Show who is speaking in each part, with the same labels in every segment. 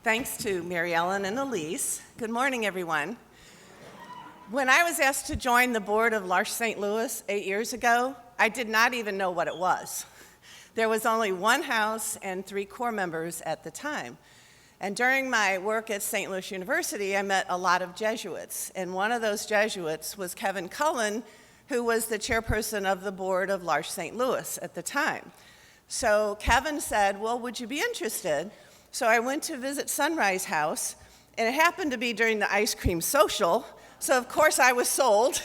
Speaker 1: Thanks to Mary Ellen and Elise. Good morning, everyone. When I was asked to join the board of L'Arche St. Louis 8 years ago, I did not even know what it was. There was only one house and 3 core members at the time. And during my work at St. Louis University, I met a lot of Jesuits. And one of those Jesuits was Kevin Cullen, who was the chairperson of the board of L'Arche St. Louis at the time. So Kevin said, well, would you be interested? So I went to visit Sunrise House, and it happened to be during the ice cream social. So of course I was sold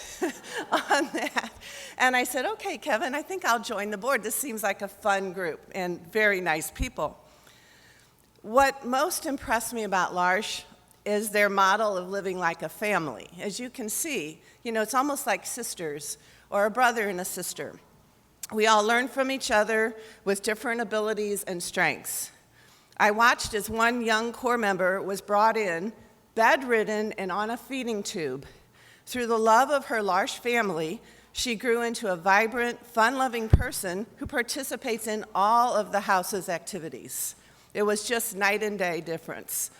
Speaker 1: on that. And I said, okay, Kevin, I think I'll join the board. This seems like a fun group and very nice people. What most impressed me about L'Arche is their model of living like a family. As you can see, it's almost like sisters or a brother and a sister. We all learn from each other with different abilities and strengths. I watched as one young core member was brought in, bedridden and on a feeding tube. Through the love of her L'Arche family, she grew into a vibrant, fun-loving person who participates in all of the house's activities. It was just night and day difference.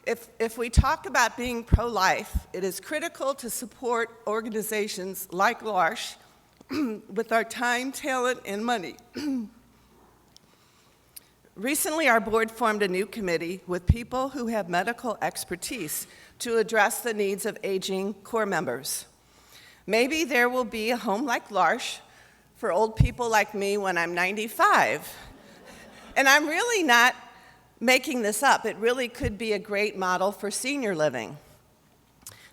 Speaker 1: If we talk about being pro-life, it is critical to support organizations like L'Arche with our time, talent, and money. Recently, our board formed a new committee with people who have medical expertise to address the needs of aging core members. Maybe there will be a home like L'Arche for old people like me when I'm 95. And I'm really not making this up. It really could be a great model for senior living.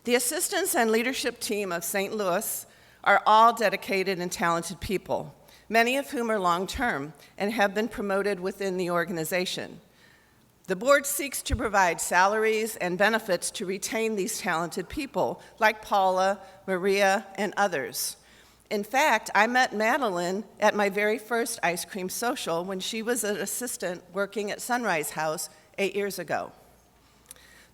Speaker 1: The assistants and leadership team of St. Louis are all dedicated and talented people, many of whom are long-term and have been promoted within the organization. The board seeks to provide salaries and benefits to retain these talented people, like Paula, Maria, and others. In fact, I met Madeline at my very first ice cream social when she was an assistant working at Sunrise House 8 years ago.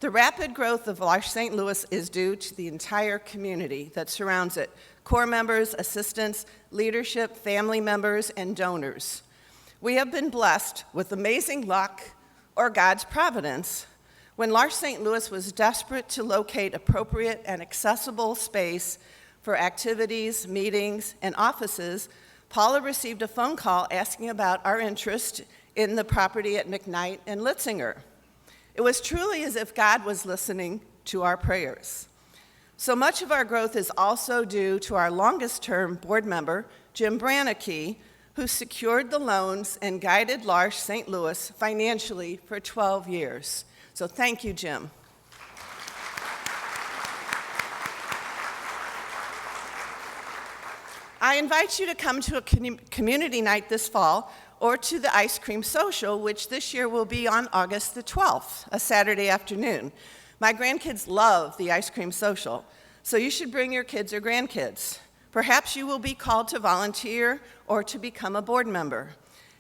Speaker 1: The rapid growth of L'Arche St. Louis is due to the entire community that surrounds it: core members, assistants, leadership, family members, and donors. We have been blessed with amazing luck or God's providence. When L'Arche St. Louis was desperate to locate appropriate and accessible space for activities, meetings, and offices, Paula received a phone call asking about our interest in the property at McKnight and Litzinger. It was truly as if God was listening to our prayers. So much of our growth is also due to our longest-term board member, Jim Brannicky, who secured the loans and guided L'Arche St. Louis financially for 12 years. So thank you, Jim. I invite you to come to a community night this fall or to the ice cream social, which this year will be on August the 12th, a Saturday afternoon. My grandkids love the ice cream social, so you should bring your kids or grandkids. Perhaps you will be called to volunteer or to become a board member.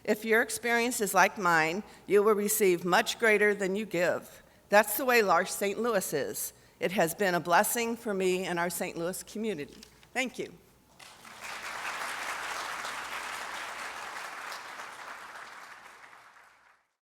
Speaker 1: If your experience is like mine, you will receive much greater than you give. That's the way L'Arche St. Louis is. It has been a blessing for me and our St. Louis community. Thank you.